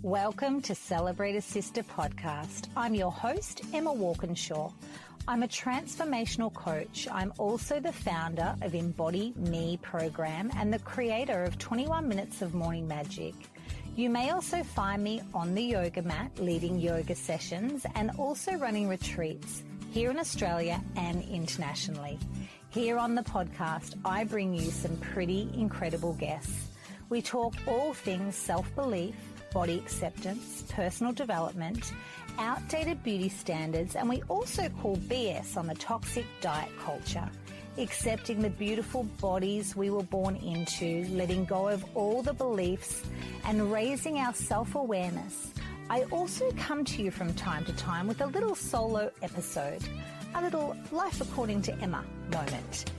Welcome to Celebrate a Sister podcast. I'm your host, Emma Walkinshaw. I'm a transformational coach. I'm also the founder of Embody Me program and the creator of 21 Minutes of Morning Magic. You may also find me on the yoga mat leading yoga sessions and also running retreats here in Australia and internationally. Here on the podcast, I bring you some pretty incredible guests. We talk all things self-belief, body acceptance, personal development, outdated beauty standards, and we also call BS on the toxic diet culture. Accepting the beautiful bodies we were born into, letting go of all the beliefs, and raising our self-awareness. I also come to you from time to time with a little solo episode, a little Life According to Emma moment.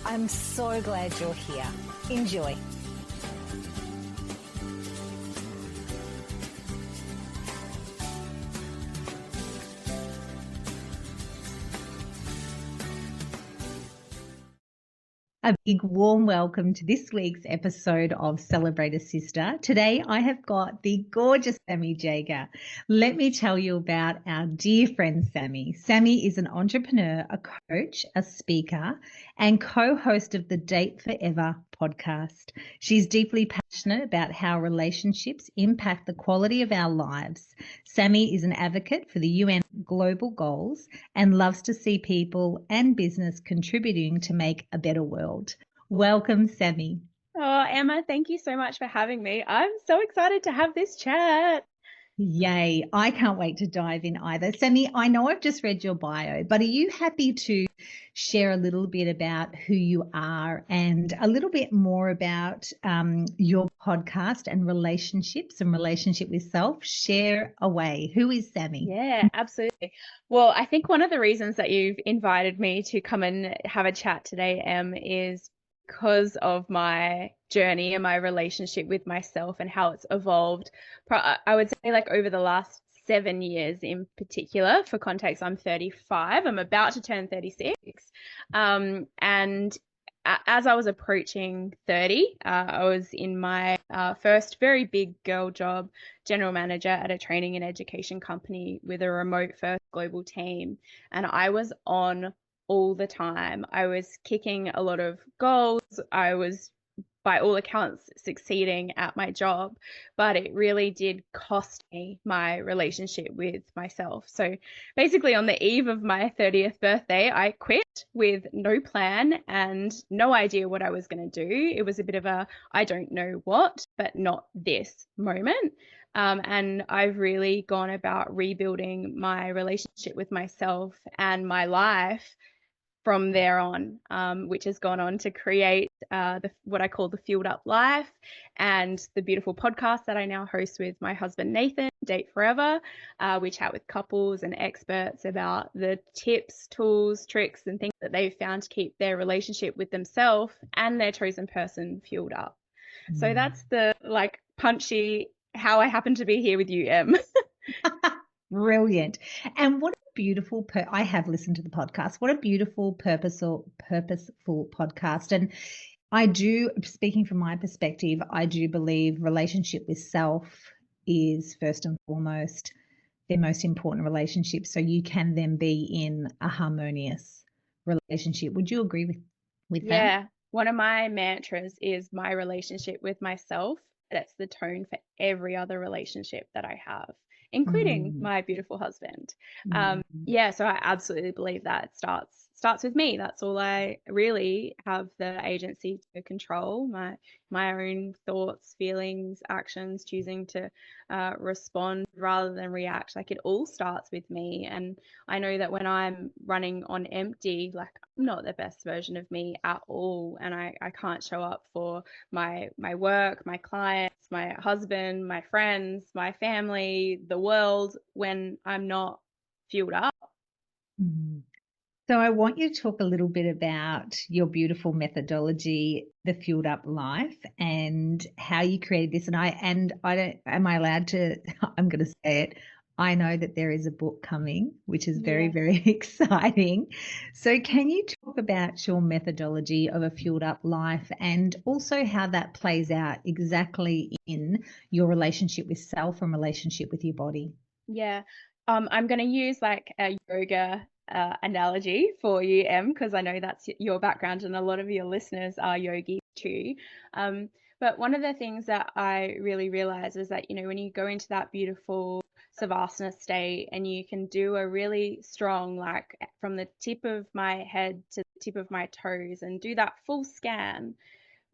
I'm so glad you're here. Enjoy. A big warm welcome to this week's episode of Celebrate a Sister. Today I have got the gorgeous Sammi Jaeger. Let me tell you about our dear friend Sammi. Sammi is an entrepreneur, a coach, a speaker, and co-host of the Date Forever podcast. She's deeply passionate about how relationships impact the quality of our lives. Sammi is an advocate for the UN global goals and loves to see people and business contributing to make a better world. Welcome, Sammi. Oh, Emma, thank you so much for having me. I'm so excited to have this chat. Yay. I can't wait to dive in either. Sammi, I know I've just read your bio, but are you happy to share a little bit about who you are and a little bit more about your podcast and relationships and relationship with self? Share away. Who is Sammi? Yeah, absolutely. Well, I think one of the reasons that you've invited me to come and have a chat today, Em, is because of my journey and my relationship with myself and how it's evolved. I would say like over the last 7 years in particular. For context, I'm 35. I'm about to turn 36. And as I was approaching 30, I was in my first very big girl job, general manager at a training and education company with a remote first global team. And I was on all the time. I was kicking a lot of goals. I was, by all accounts, succeeding at my job, but it really did cost me my relationship with myself. So basically on the eve of my 30th birthday, I quit with no plan and no idea what I was going to do. It was a bit of a, I don't know what, but not this moment. And I've really gone about rebuilding my relationship with myself and my life from there on, which has gone on to create what I call the Fueled Up Life and the beautiful podcast that I now host with my husband, Nathan, Date Forever. We chat with couples and experts about the tips, tools, tricks, and things that they've found to keep their relationship with themselves and their chosen person fueled up. So that's the punchy how I happen to be here with you, Em. Brilliant. And what a beautiful, I have listened to the podcast. What a beautiful, purposeful podcast. And I do, speaking from my perspective, I do believe relationship with self is first and foremost the most important relationship. So you can then be in a harmonious relationship. Would you agree with that? Yeah. One of my mantras is my relationship with myself. That's the tone for every other relationship that I have, including my beautiful husband. Yeah, so I absolutely believe that it starts with me. That's all I really have the agency to control, my own thoughts, feelings, actions, choosing to respond rather than react. Like, it all starts with me. And I know that when I'm running on empty, like, I'm not the best version of me at all. And I can't show up for my work, my clients, my husband, my friends, my family, the world when I'm not fueled up. So I want you to talk a little bit about your beautiful methodology, the Fueled Up Life, and how you created this. And I don't, am I allowed to, I'm going to say it, I know that there is a book coming, which is very, Yes. very exciting. So, can you talk about your methodology of a fueled up life and also how that plays out exactly in your relationship with self and relationship with your body? Yeah. I'm going to use like a yoga analogy for you, Em, because I know that's your background and a lot of your listeners are yogis too. Um, but one of the things that I really realize is that, when you go into that beautiful Savasana state and you can do a really strong, like from the tip of my head to the tip of my toes and do that full scan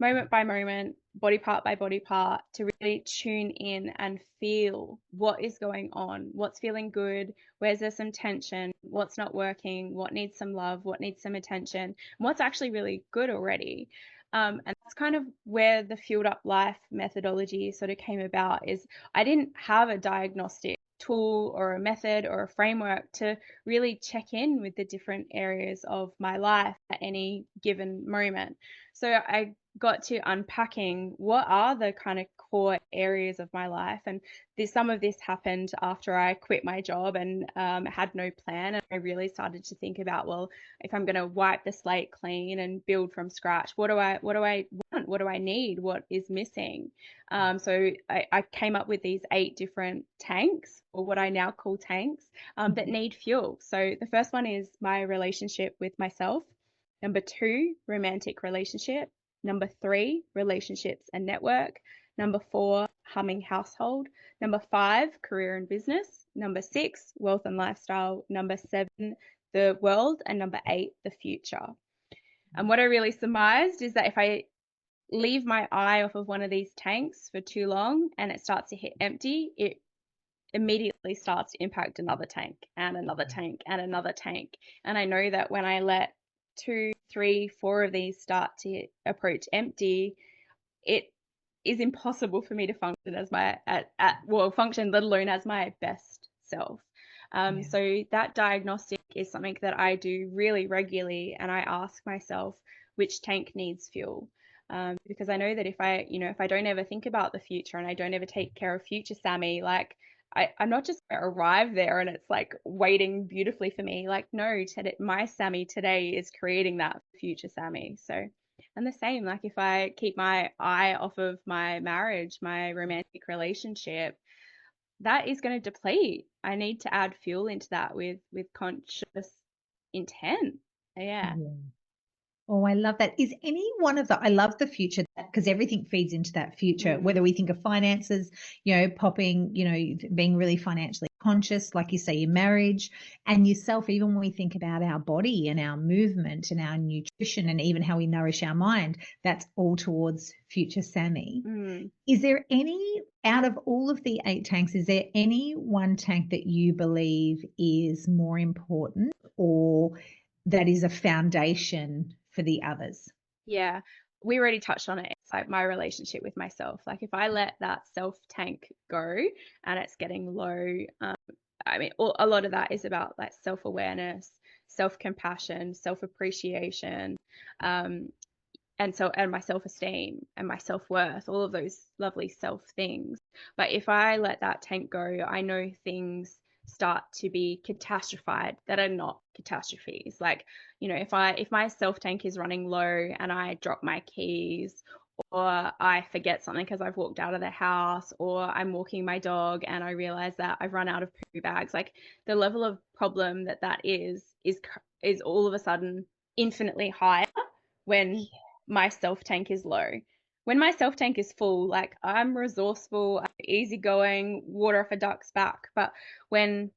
moment by moment, body part by body part, to really tune in and feel what is going on, what's feeling good, where's there some tension, what's not working, what needs some love, what needs some attention, and what's actually really good already. And that's kind of where the Fueled Up Life methodology sort of came about. Is I didn't have a diagnostic tool or a method or a framework to really check in with the different areas of my life at any given moment. So I got to unpacking what are the kind of core areas of my life. And some of this happened after I quit my job and had no plan. And I really started to think about, well, if I'm going to wipe the slate clean and build from scratch, what do I want? What do I need? What is missing? So I came up with these 8 different tanks, or what I now call tanks, that need fuel. So the first one is my relationship with myself. Number 2, romantic relationship. Number 3, relationships and network. Number 4, humming household. Number 5, career and business. Number 6, wealth and lifestyle. Number 7, the world. And number 8, the future. And what I really surmised is that if I leave my eye off of one of these tanks for too long and it starts to hit empty, it immediately starts to impact another tank and another tank and another tank. And I know that when I let 2, 3, 4 of these start to approach empty, it is impossible for me to function as my function, let alone as my best self. Yeah. So that diagnostic is something that I do really regularly, and I ask myself which tank needs fuel. Because I know that if I don't ever think about the future and I don't ever take care of future Sammi, like I'm not just going to arrive there and it's like waiting beautifully for me. Like, no, my Sammi today is creating that future Sammi. So, and the same, like if I keep my eye off of my marriage, my romantic relationship, that is going to deplete. I need to add fuel into that with conscious intent. Yeah. Yeah. Oh, I love that. Is any one of the, I love the future because everything feeds into that future, Mm, whether we think of finances, popping, being really financially conscious, like you say, your marriage and yourself, even when we think about our body and our movement and our nutrition and even how we nourish our mind, that's all towards future Sammi. mm. Is there any, out of all of the 8 tanks, is there any one tank that you believe is more important or that is a foundation for the others? Yeah, we already touched on it. It's like my relationship with myself. Like if I let that self tank go and it's getting low, I mean, a lot of that is about like self awareness, self compassion, self appreciation, um, and my self esteem and my self worth, all of those lovely self things. But if I let that tank go, I know things start to be catastrophized that are not catastrophes. Like, if my self tank is running low and I drop my keys or I forget something because I've walked out of the house, or I'm walking my dog and I realize that I've run out of poo bags, like the level of problem that is all of a sudden infinitely higher when my self tank is low. When my self tank is full, like I'm resourceful, I'm easygoing, water off a duck's back. But when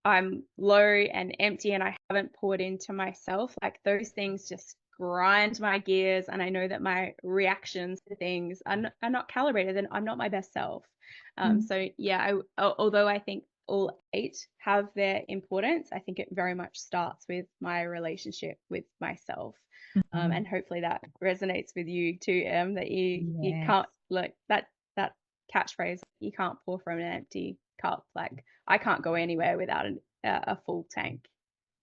I'm low and empty and I haven't poured into myself, like those things just grind my gears. And I know that my reactions to things are not calibrated, and I'm not my best self. Mm. So, yeah, although I think all 8 have their importance, I think it very much starts with my relationship with myself. Mhm. And hopefully that resonates with you too, Em, that you Yes. can't, like that catchphrase, you can't pour from an empty cup. Like I can't go anywhere without a full tank.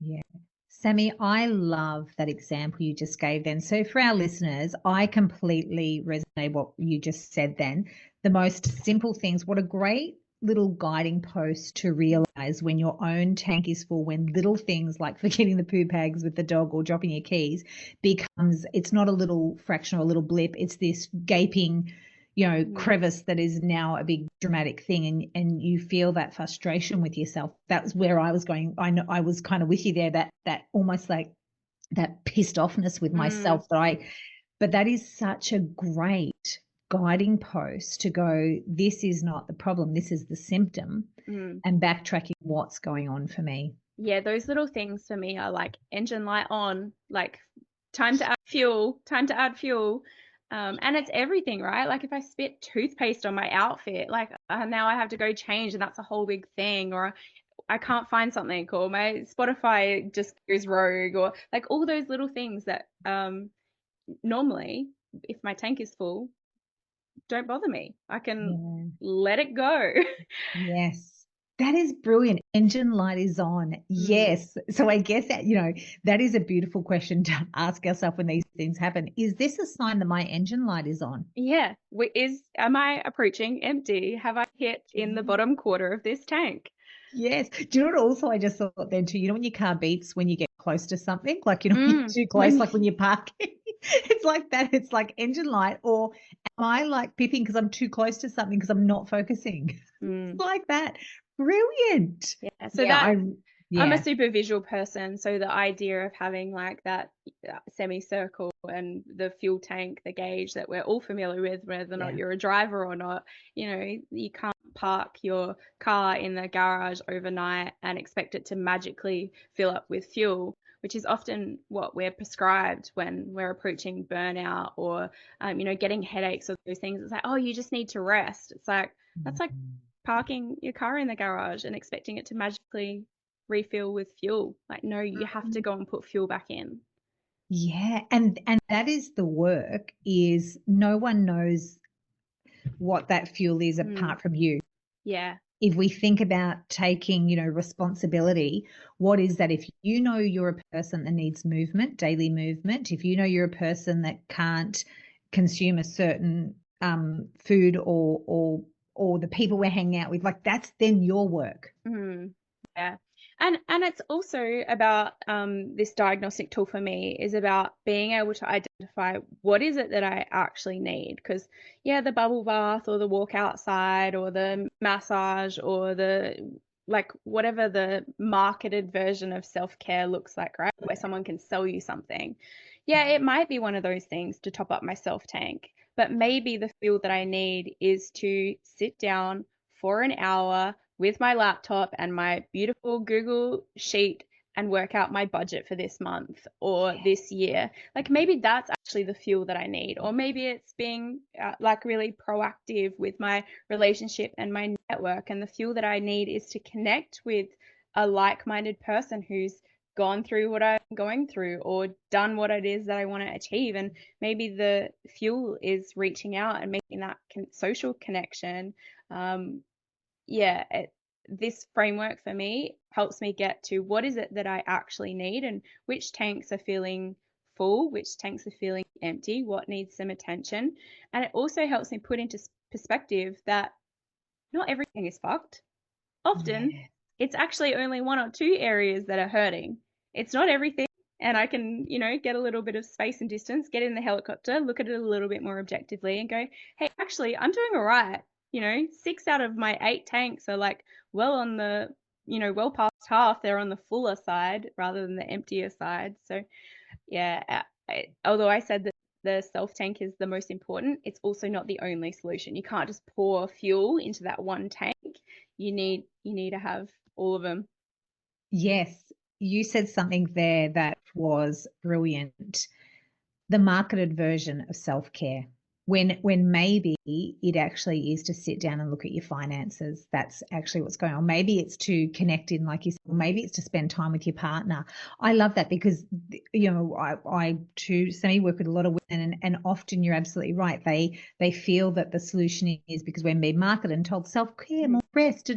Yeah. Sammi, I love that example you just gave then. So for our listeners, I completely resonate what you just said then. The most simple things, what a great little guiding posts to realize when your own tank is full, when little things like forgetting the poo bags with the dog or dropping your keys becomes, it's not a little fraction or a little blip, it's this gaping, crevice that is now a big dramatic thing, and you feel that frustration with yourself. That was where I was going. I know I was kind of with you there, that almost like that pissed offness with myself but that is such a great guiding post to go, this is not the problem, this is the symptom, and backtracking what's going on for me. Yeah, those little things for me are like engine light on, like time to add fuel. And it's everything, right? Like if I spit toothpaste on my outfit, like now I have to go change, and that's a whole big thing. Or I can't find something, or my Spotify just goes rogue, or like all those little things that normally, if my tank is full, don't bother me. I can let it go. Yes. That is brilliant. Engine light is on. Yes. So I guess that, that is a beautiful question to ask ourselves when these things happen. Is this a sign that my engine light is on? Yeah. Am I approaching empty? Have I hit in the bottom quarter of this tank? Yes. Do you know what also I just thought then too? When your car beeps when you get close to something, like, when you're too close, like when you're parking, it's like that. It's like engine light, or am I like pipping because I'm too close to something because I'm not focusing? It's like that. Brilliant. Yeah. So I'm a super visual person. So the idea of having like that semicircle and the fuel tank, the gauge that we're all familiar with, whether or not you're a driver or not, you can't park your car in the garage overnight and expect it to magically fill up with fuel, which is often what we're prescribed when we're approaching burnout or, getting headaches or those things. It's like, oh, you just need to rest. It's like, that's like parking your car in the garage and expecting it to magically refill with fuel. Like, no, you have to go and put fuel back in. Yeah. And that is the work, is no one knows what that fuel is apart from you. Yeah. If we think about taking, responsibility, what is that? If you know you're a person that needs movement, daily movement, if you know you're a person that can't consume a certain food or the people we're hanging out with, like that's then your work. Yeah. And it's also about this diagnostic tool for me is about being able to identify what is it that I actually need. Because the bubble bath or the walk outside or the massage or the like whatever the marketed version of self-care looks like, right? Where someone can sell you something. Yeah, it might be one of those things to top up my self tank, but maybe the fuel that I need is to sit down for an hour with my laptop and my beautiful Google sheet and work out my budget for this month or this year. Like maybe that's actually the fuel that I need. Or maybe it's being like really proactive with my relationship and my network. And the fuel that I need is to connect with a like-minded person who's gone through what I'm going through or done what it is that I want to achieve. And maybe the fuel is reaching out and making that social connection. This framework for me helps me get to what is it that I actually need and which tanks are feeling full, which tanks are feeling empty, what needs some attention. And it also helps me put into perspective that not everything is fucked. Often it's actually only one or two areas that are hurting. It's not everything. And I can, get a little bit of space and distance, get in the helicopter, look at it a little bit more objectively and go, hey, actually, I'm doing all right. 6 out of my 8 tanks are like well on the, well past half. They're on the fuller side rather than the emptier side. So, although I said that the self tank is the most important, it's also not the only solution. You can't just pour fuel into that one tank. You need to have all of them. Yes, you said something there that was brilliant. The marketed version of self-care, when maybe it actually is to sit down and look at your finances. That's actually what's going on. Maybe it's to connect in, like you said, maybe it's to spend time with your partner. I love that because, I too, Sammy, work with a lot of women and often you're absolutely right. They feel that the solution is because we're being marketed and told self-care, more rest,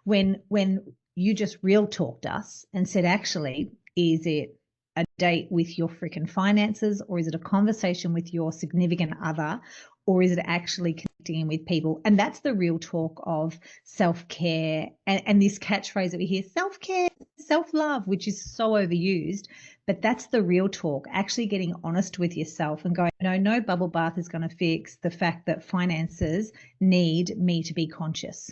when you just real talked us and said, actually, is it a date with your freaking finances, or is it a conversation with your significant other, or is it actually connecting in with people? And that's the real talk of self-care, and this catchphrase that we hear, self-care, self-love, which is so overused, but that's the real talk, actually getting honest with yourself and going, no bubble bath is going to fix the fact that finances need me to be conscious.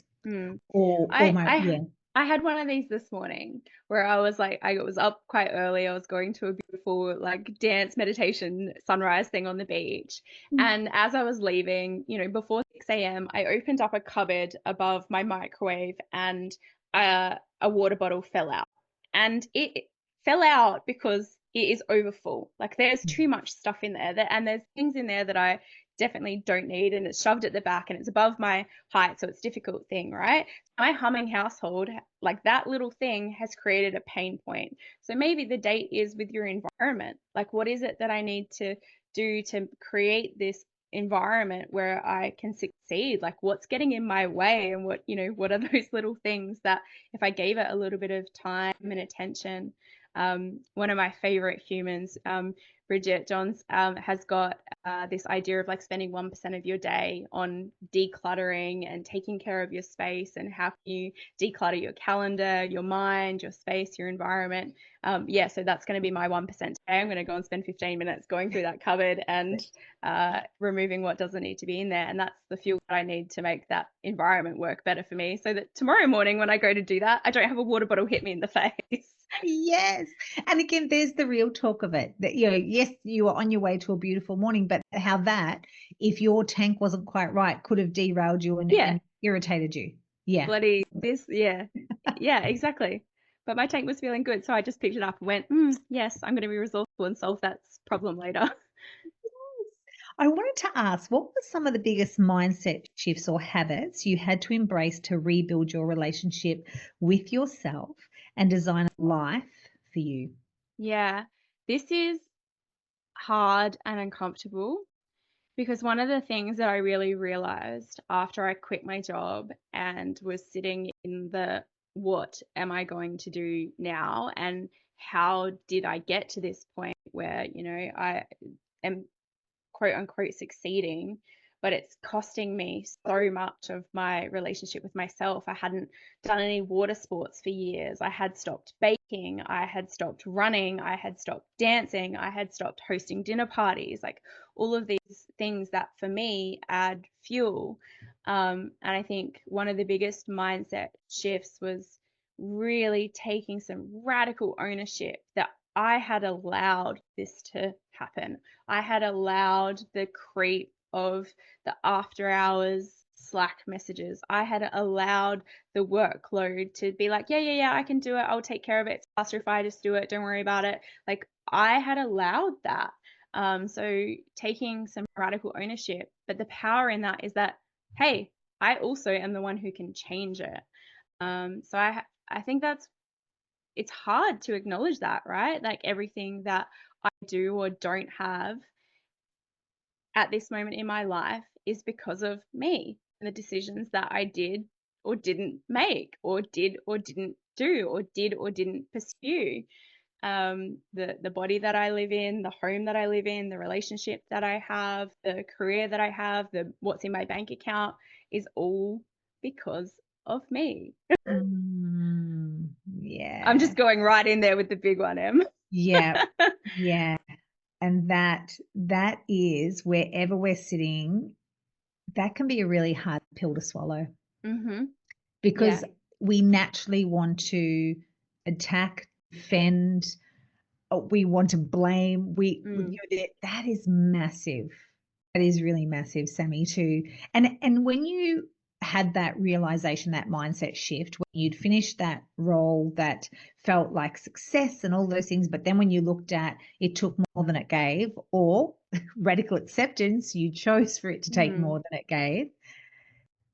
I had one of these this morning where I was like, I was up quite early. I was going to a beautiful like dance meditation sunrise thing on the beach. And as I was leaving, before 6 a.m., I opened up a cupboard above my microwave and a water bottle fell out. And it fell out because it is overfull. Like there's too much stuff in there and there's things in there that I definitely don't need, and it's shoved at the back and it's above my height, so it's a difficult thing, right? My humming household, like that little thing has created a pain point. So maybe the date is with your environment. Like what is it that I need to do to create this environment where I can succeed? Like what's getting in my way, and what are those little things that if I gave it a little bit of time and attention. One of my favorite humans, Bridget Johns, has got this idea of like spending 1% of your day on decluttering and taking care of your space, and how can you declutter your calendar, your mind, your space, your environment. So that's going to be my 1% today. I'm going to go and spend 15 minutes going through that cupboard and removing what doesn't need to be in there. And that's the fuel that I need to make that environment work better for me, so that tomorrow morning when I go to do that, I don't have a water bottle hit me in the face. Yes. And again, there's the real talk of it, that, yes, you are on your way to a beautiful morning, but how that, if your tank wasn't quite right, could have derailed you and irritated you. Yeah. Bloody this. Yeah. Yeah, exactly. But my tank was feeling good. So I just picked it up and went, yes, I'm going to be resourceful and solve that problem later. I wanted to ask, what were some of the biggest mindset shifts or habits you had to embrace to rebuild your relationship with yourself and design a life for you? Yeah, this is hard and uncomfortable, because one of the things that I really realized after I quit my job and was sitting in the what am I going to do now, and how did I get to this point where, I am quote unquote succeeding, but it's costing me so much of my relationship with myself. I hadn't done any water sports for years. I had stopped baking. I had stopped running. I had stopped dancing. I had stopped hosting dinner parties, like all of these things that for me add fuel. And I think one of the biggest mindset shifts was really taking some radical ownership that I had allowed this to happen. I had allowed the creep of the after hours Slack messages. I had allowed the workload to be like, yeah, I can do it. I'll take care of it. It's faster if I just do it. Don't worry about it. Like I had allowed that. So taking some radical ownership, but the power in that is that, hey, I also am the one who can change it. So I think it's hard to acknowledge that, right? Like everything that I do or don't have at this moment in my life is because of me and the decisions that I did or didn't make, or did or didn't do, or did or didn't pursue. The body that I live in, the home that I live in, the relationship that I have, the career that I have, the what's in my bank account is all because of me. Yeah. I'm just going right in there with the big one, Em. Yeah. Yeah. And that is, wherever we're sitting, that can be a really hard pill to swallow. Mm-hmm. Because we naturally want to attack, defend, we want to blame. That is massive. That is really massive, Sammi, too. And when you had that realization, that mindset shift, when you'd finished that role that felt like success and all those things, but then when you looked at it took more than it gave, or radical acceptance, you chose for it to take more than it gave.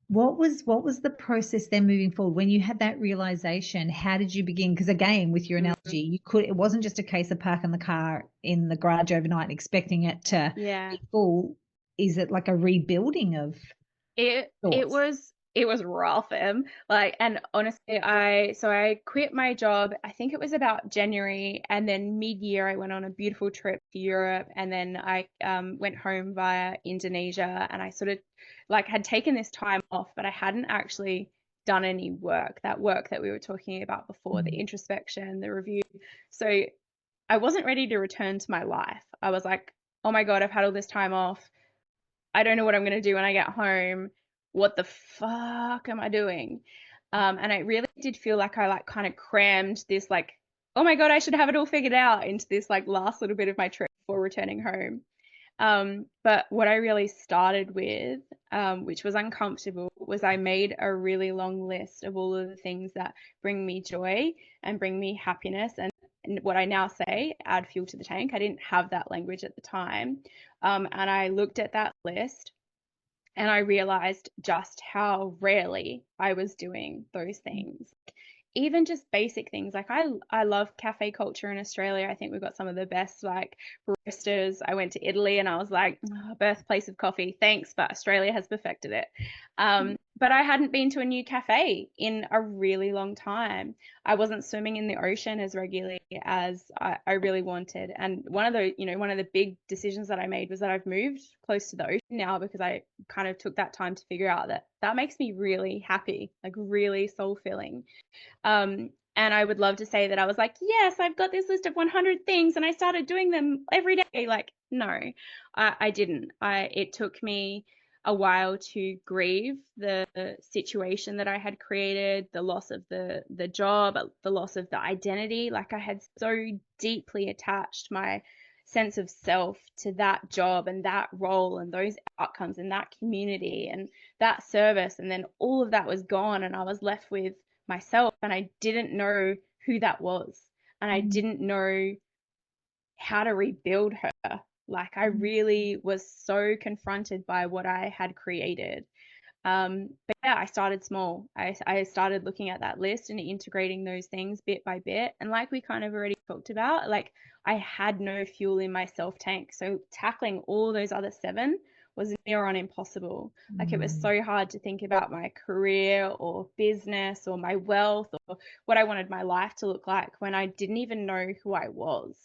What was the process then moving forward when you had that realization? How did you begin? Because again, with your analogy, it wasn't just a case of parking the car in the garage overnight and expecting it to be full. Is it like a rebuilding of it thoughts? it was rough, like, and honestly, I quit my job. I think it was about January, and then mid-year I went on a beautiful trip to Europe, and then I went home via Indonesia, and I sort of like had taken this time off, but I hadn't actually done any work, that work that we were talking about before, the Mm. introspection, the review. So I wasn't ready to return to my life. I was like, oh my God, I've had all this time off. I don't know what I'm going to do when I get home. What the fuck am I doing? And I really did feel like I like kind of crammed this like, oh my God, I should have it all figured out into this like last little bit of my trip before returning home. But what I really started with, which was uncomfortable, was I made a really long list of all of the things that bring me joy and bring me happiness. And what I now say, add fuel to the tank. I didn't have that language at the time. And I looked at that list and I realized just how rarely I was doing those things. Even just basic things like I love cafe culture in Australia. I think we've got some of the best like baristas. I went to Italy and I was like, oh, birthplace of coffee, thanks, but Australia has perfected it. But I hadn't been to a new cafe in a really long time. I wasn't swimming in the ocean as regularly as I really wanted. And one of the, one of the big decisions that I made was that I've moved close to the ocean now because I kind of took that time to figure out that that makes me really happy, like really soul filling. And I would love to say that I was like, yes, I've got this list of 100 things and I started doing them every day. Like, no, I didn't. It took me a while to grieve the situation that I had created, the loss of the job, the loss of the identity. Like I had so deeply attached my sense of self to that job and that role and those outcomes and that community and that service. And then all of that was gone and I was left with myself and I didn't know who that was and I didn't know how to rebuild her. Like I really was so confronted by what I had created. But yeah, I started small. I started looking at that list and integrating those things bit by bit. And like we kind of already talked about, like I had no fuel in my self tank. So tackling all those other 7 was near on impossible. Like it was so hard to think about my career or business or my wealth or what I wanted my life to look like when I didn't even know who I was.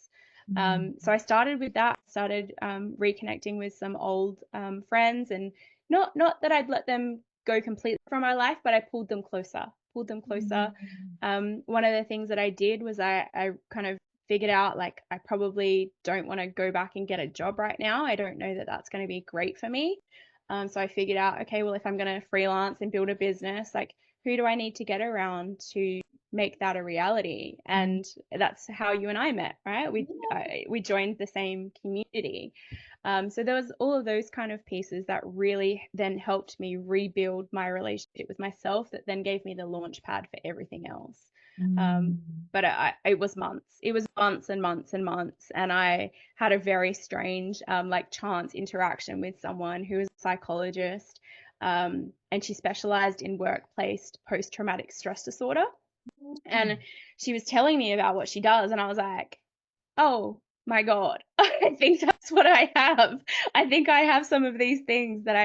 So I started with that, started reconnecting with some old friends and not that I'd let them go completely from my life, but I pulled them closer. One of the things that I did was I kind of figured out like I probably don't want to go back and get a job right now. I don't know that that's going to be great for me. So I figured out, okay, well, if I'm going to freelance and build a business, like who do I need to get around to make that a reality? And that's how you and I met, right? We joined the same community. So there was all of those kind of pieces that really then helped me rebuild my relationship with myself that then gave me the launch pad for everything else. But it was months. It was months and months and months. And I had a very strange, like chance interaction with someone who was a psychologist. And she specialized in workplace post-traumatic stress disorder. And she was telling me about what she does. And I was like, oh my God, I think that's what I have. I think I have some of these things that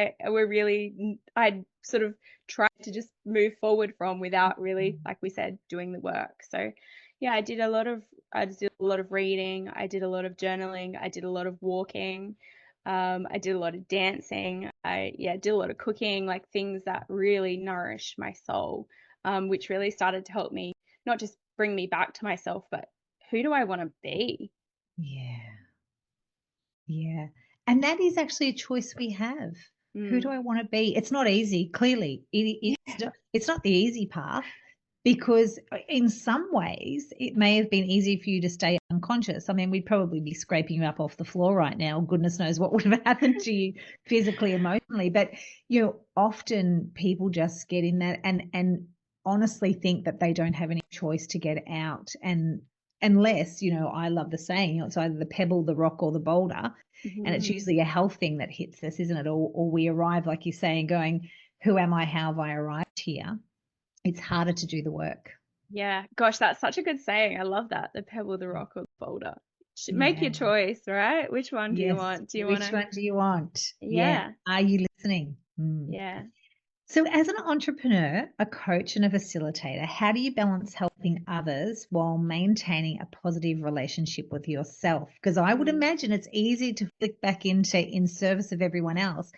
I'd sort of tried to just move forward from without really, like we said, doing the work. So yeah, I did a lot of reading. I did a lot of journaling. I did a lot of walking. I did a lot of dancing. I did a lot of cooking, like things that really nourish my soul, which really started to help me not just bring me back to myself, but who do I want to be? Yeah. Yeah. And that is actually a choice we have. Who do I want to be? It's not easy, clearly. It's not the easy path because in some ways it may have been easy for you to stay unconscious. I mean, we'd probably be scraping you up off the floor right now. Goodness knows what would have happened to you physically, emotionally. But often people just get in that and honestly think that they don't have any choice to get out. And unless, I love the saying, it's either the pebble, the rock, or the boulder. And it's usually a health thing that hits us, isn't it? Or we arrive, like you're saying, going, who am I? How have I arrived here? It's harder to do the work. Yeah, gosh, that's such a good saying. I love that. The pebble, the rock, or the boulder. Make your Yeah. choice, right? Which one do you Yes. want? Do you want Which to? one do you want? Yeah. Yeah, Are you listening? yeah. So as an entrepreneur, a coach and a facilitator, how do you balance helping others while maintaining a positive relationship with yourself? Because I would Mm, imagine it's easy to flick back into in service of everyone else.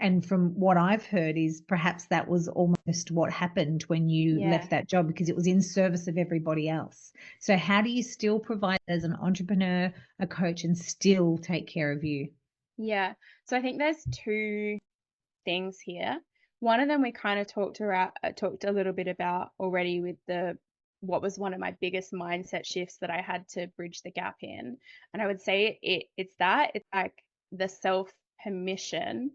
And from what I've heard is perhaps that was almost what happened when you yeah. left that job, because it was in service of everybody else. So how do you still provide as an entrepreneur, a coach, and still take care of you? Yeah. So I think there's two things here. One of them we kind of talked a little bit about already with the what was one of my biggest mindset shifts that I had to bridge the gap in. And I would say it's like the self permission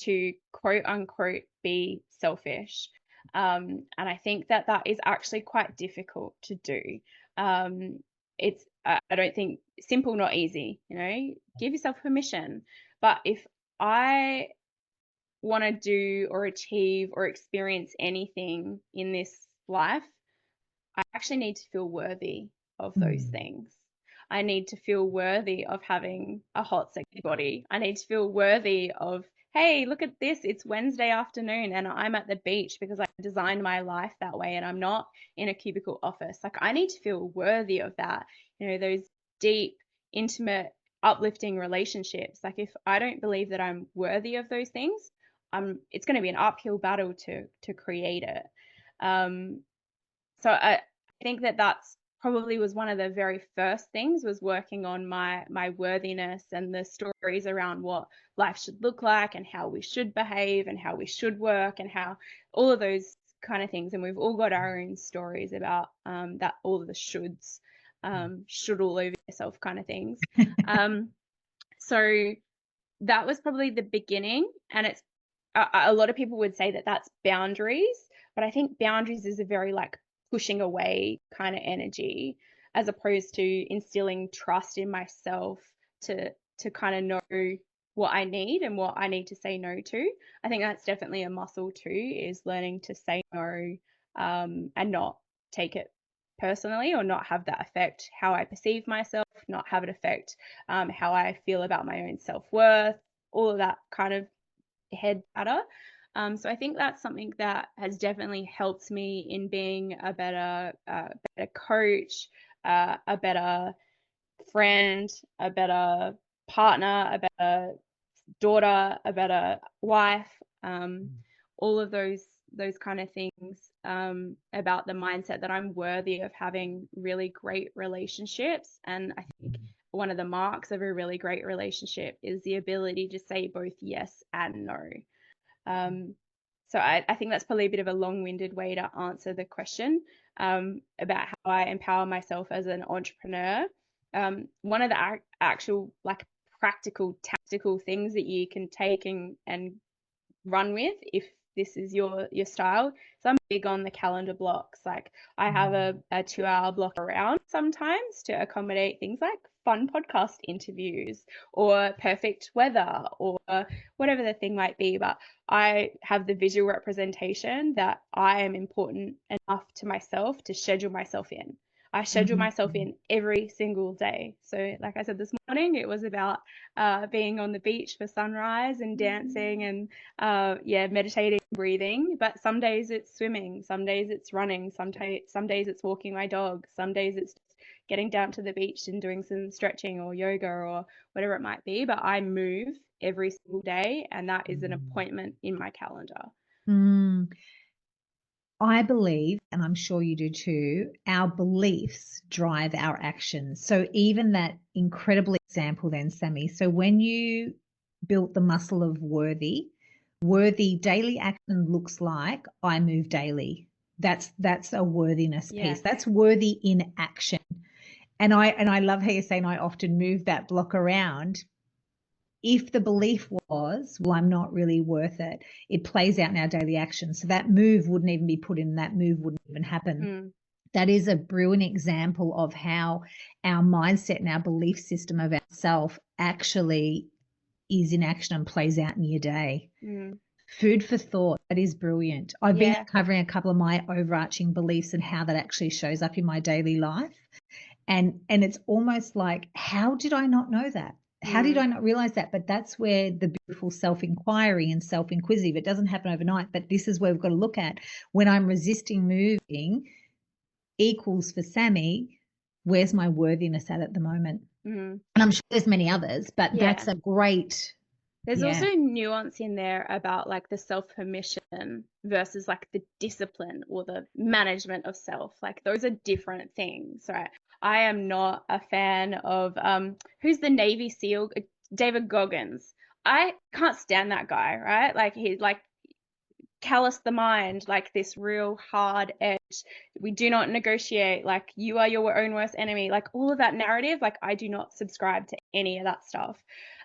to quote unquote be selfish. And I think that that is actually quite difficult to do. Um, it's I don't think simple, not easy. Give yourself permission. But if I want to do or achieve or experience anything in this life, I actually need to feel worthy of those Mm. things. I need to feel worthy of having a hot, sexy body. I need to feel worthy of, hey, look at this. It's Wednesday afternoon and I'm at the beach because I designed my life that way and I'm not in a cubicle office. Like, I need to feel worthy of that. Those deep, intimate, uplifting relationships. Like, if I don't believe that I'm worthy of those things, it's going to be an uphill battle to create it. Um, so I think that that's probably was one of the very first things, was working on my worthiness and the stories around what life should look like and how we should behave and how we should work and how all of those kind of things. And we've all got our own stories about that, all of the shoulds, should all over yourself kind of things. Um, so that was probably the beginning, and it's a lot of people would say that that's boundaries, but I think boundaries is a very like pushing away kind of energy, as opposed to instilling trust in myself to kind of know what I need and what I need to say no to. I think that's definitely a muscle too, is learning to say no, and not take it personally, or not have that affect how I perceive myself, not have it affect how I feel about my own self worth, all of that kind of head chatter. So I think that's something that has definitely helped me in being a better coach, a better friend, a better partner, a better daughter, a better wife, all of those kind of things, about the mindset that I'm worthy of having really great relationships. And I think one of the marks of a really great relationship is the ability to say both yes and no. Um, so I think that's probably a bit of a long-winded way to answer the question, about how I empower myself as an entrepreneur. One of the actual like practical, tactical things that you can take and run with, if this is your style. So I'm big on the calendar blocks. Like, I have a 2 hour block around sometimes to accommodate things like fun podcast interviews or perfect weather or whatever the thing might be. But I have the visual representation that I am important enough to myself to schedule myself in. I schedule Mhm. myself in every single day. So, like I said this morning, it was about being on the beach for sunrise and dancing and yeah, meditating, breathing. But some days it's swimming, some days it's running, some days it's walking my dog, some days it's just getting down to the beach and doing some stretching or yoga or whatever it might be. But I move every single day, and that is an appointment in my calendar. Mm. I believe, and I'm sure you do too, our beliefs drive our actions. So even that incredible example then, Sammy. So when you built the muscle of worthy daily action looks like I move daily. That's a worthiness Yeah. piece. That's worthy in action. And I love how you're saying I often move that block around. If the belief was, well, I'm not really worth it, it plays out in our daily actions. So that move wouldn't even be put in, that move wouldn't even happen. Mm, That is a brilliant example of how our mindset and our belief system of ourself actually is in action and plays out in your day. mm, Food for thought. That is brilliant. I've been yeah. covering a couple of my overarching beliefs and how that actually shows up in my daily life. And it's almost like, how did I not know that? how did I not realize that? But that's where the beautiful self-inquiry and self-inquisitive, it doesn't happen overnight, but this is where we've got to look at when I'm resisting moving equals for Sammi, where's my worthiness at the moment? And I'm sure there's many others, but that's a great. There's also nuance in there about like the self-permission versus like the discipline or the management of self. Like those are different things, right? I am not a fan of who's the Navy SEAL, David Goggins. I can't stand that guy, right? Like he's like callous the mind, like this real hard edge. We do not negotiate, like you are your own worst enemy, like all of that narrative. Like I do not subscribe to any of that stuff.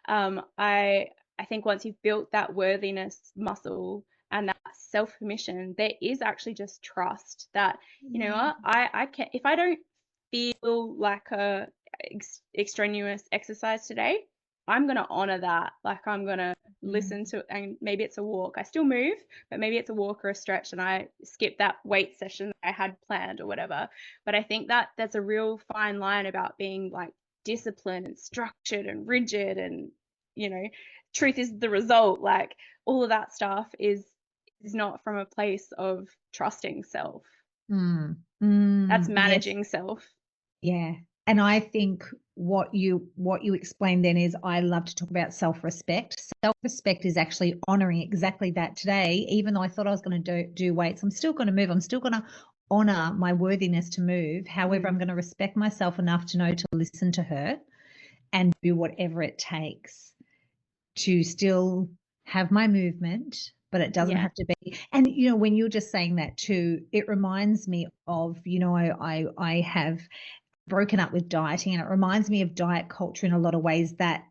I think once you've built that worthiness muscle and that self-permission, there is actually just trust that, you know what, I can, if I don't feel like a extraneous exercise today, I'm going to honor that. Like I'm going to listen to, and maybe it's a walk. I still move, but maybe it's a walk or a stretch and I skip that weight session that I had planned or whatever. But I think that there's a real fine line about being like disciplined and structured and rigid and, you know, truth is the result. Like all of that stuff is not from a place of trusting self. That's managing self. Yeah. And I think what you explained then is I love to talk about self-respect. Self-respect is actually honoring exactly that today. Even though I thought I was going to do weights, I'm still going to move. I'm still going to honor my worthiness to move. However, I'm going to respect myself enough to know to listen to her and do whatever it takes to still have my movement, but it doesn't have to be. And, you know, when you're just saying that too, it reminds me of, you know, I have broken up with dieting, and it reminds me of diet culture in a lot of ways, that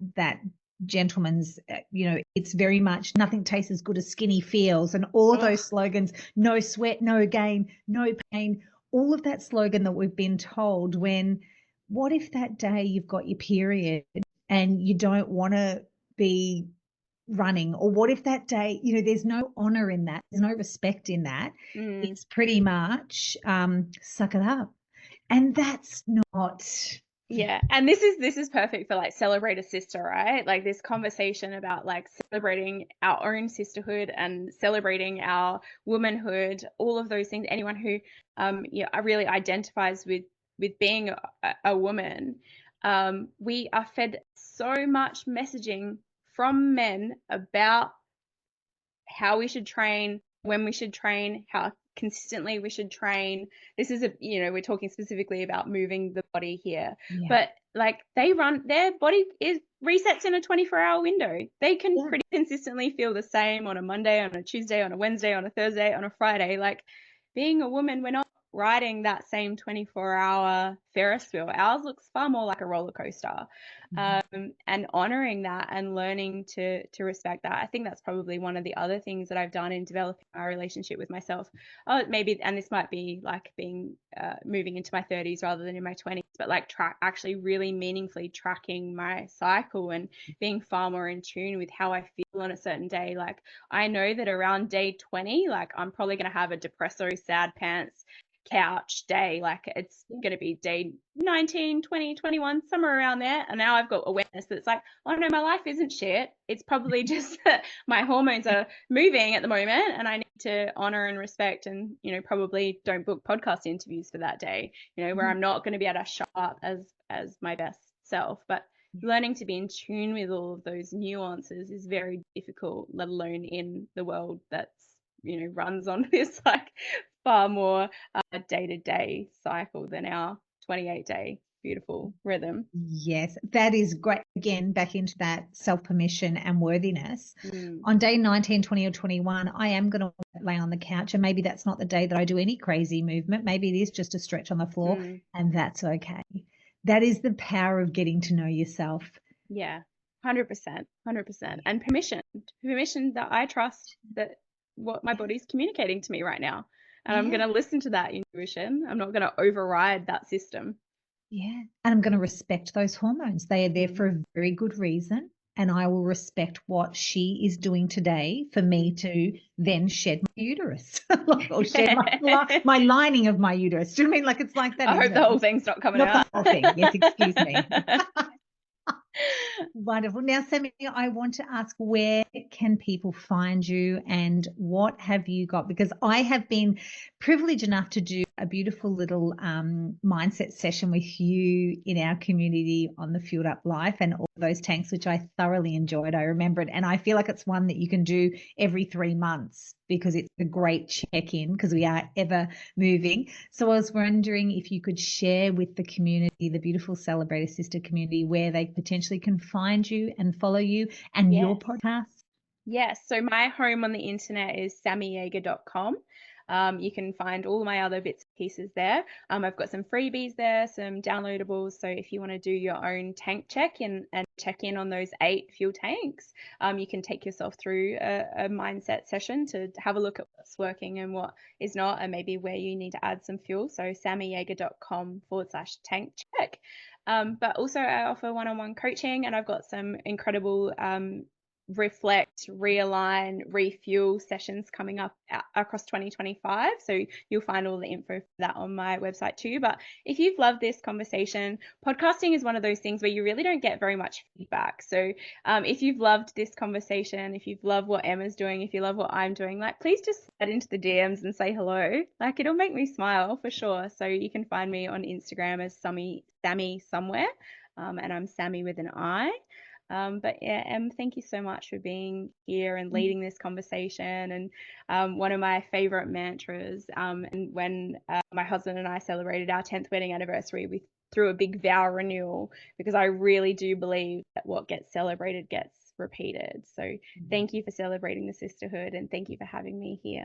gentleman's, you know, it's very much nothing tastes as good as skinny feels, and all of those slogans, no sweat, no gain, no pain, all of that slogan that we've been told. When what if that day you've got your period and you don't want to be running, or what if that day, you know, there's no honor in that, there's no respect in that. It's pretty much suck it up. And that's not. Yeah. And this is perfect for like celebrate a sister, right? Like this conversation about like celebrating our own sisterhood and celebrating our womanhood, all of those things. Anyone who really identifies with being a woman, we are fed so much messaging from men about how we should train, when we should train, how consistently we should train. This is we're talking specifically about moving the body here, but like their body resets in a 24-hour window. They can pretty consistently feel the same on a Monday, on a Tuesday, on a Wednesday, on a Thursday, on a Friday. Like being a woman, we're not riding that same 24-hour Ferris wheel. Ours looks far more like a roller coaster. And honoring that and learning to respect that. I think that's probably one of the other things that I've done in developing my relationship with myself. Maybe, and this might be like being moving into my 30s rather than in my 20s, but like actually really meaningfully tracking my cycle and being far more in tune with how I feel on a certain day. Like I know that around day 20, like I'm probably going to have a depresso, sad pants, couch day. Like it's going to be day 19, 20, 21, somewhere around there. And now I've got awareness that it's like, oh no, my life isn't shit. It's probably just that my hormones are moving at the moment and I need to honor and respect, and, you know, probably don't book podcast interviews for that day, you know, where I'm not going to be able to show up as my best self. But learning to be in tune with all of those nuances is very difficult, let alone in the world that's, you know, runs on this like far more day-to-day cycle than our 28-day beautiful rhythm. Yes, that is great. Again, back into that self-permission and worthiness. On day 19, 20 or 21, I am going to lay on the couch, and maybe that's not the day that I do any crazy movement. Maybe it is just a stretch on the floor, and that's okay. That is the power of getting to know yourself. Yeah, 100%. And permission that I trust that what my body's communicating to me right now. And I'm going to listen to that intuition. I'm not going to override that system. Yeah. And I'm going to respect those hormones. They are there for a very good reason. And I will respect what she is doing today for me to then shed my uterus or shed my lining of my uterus. Do you know what I mean? Like it's like that. I hope the whole thing's not coming out. The whole thing. Yes, excuse me. Wonderful. Now, Sammy, I want to ask, where can people find you and what have you got? Because I have been privileged enough to do a beautiful little mindset session with you in our community on the Fueled Up Life and all those tanks, which I thoroughly enjoyed. I remember it. And I feel like it's one that you can do every 3 months because it's a great check-in because we are ever moving. So I was wondering if you could share with the community, the beautiful Celebrator Sister community, where they potentially can find you and follow you and your Yes. podcast. Yes, so my home on the internet is sammijaeger.com. You can find all my other bits and pieces there. I've got some freebies there, some downloadables. So if you want to do your own tank check and check in on those 8 fuel tanks, you can take yourself through a mindset session to have a look at what's working and what is not, and maybe where you need to add some fuel. So sammijaeger.com/tank check. But also I offer one-on-one coaching, and I've got some incredible reflect, realign, refuel sessions coming up across 2025. So you'll find all the info for that on my website too. But if you've loved this conversation, podcasting is one of those things where you really don't get very much feedback. So if you've loved this conversation, if you've loved what Emma's doing, if you love what I'm doing, like, please just head into the DMs and say hello. Like, it'll make me smile for sure. So you can find me on Instagram as Sammi somewhere, and I'm Sammi with an I. But yeah, Em, thank you so much for being here and leading this conversation. And one of my favorite mantras, and when my husband and I celebrated our 10th wedding anniversary, we threw a big vow renewal, because I really do believe that what gets celebrated gets repeated. So thank you for celebrating the sisterhood, and thank you for having me here.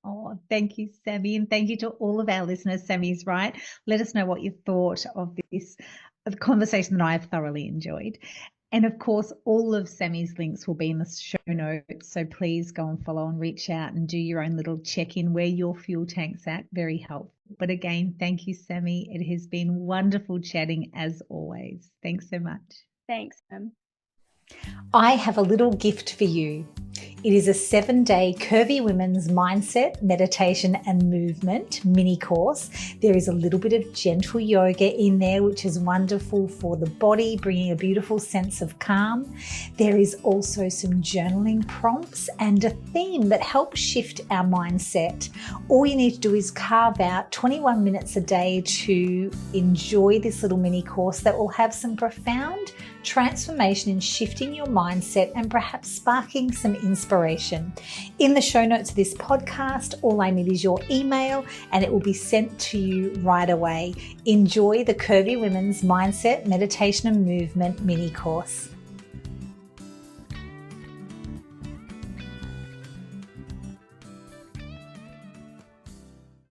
Oh, thank you, Sammi, and thank you to all of our listeners. Sammy's right. Let us know what you thought of this conversation that I've thoroughly enjoyed. And of course, all of Sammy's links will be in the show notes. So please go and follow and reach out and do your own little check-in where your fuel tank's at. Very helpful. But again, thank you, Sammi. It has been wonderful chatting as always. Thanks so much. Thanks, Em. I have a little gift for you. It is a 7-day Curvy Women's Mindset, Meditation and Movement mini course. There is a little bit of gentle yoga in there, which is wonderful for the body, bringing a beautiful sense of calm. There is also some journaling prompts and a theme that helps shift our mindset. All you need to do is carve out 21 minutes a day to enjoy this little mini course that will have some profound transformation in shifting your mindset and perhaps sparking some inspiration. In the show notes of this podcast, all I need is your email and it will be sent to you right away. Enjoy the Curvy Women's Mindset, Meditation and Movement mini course.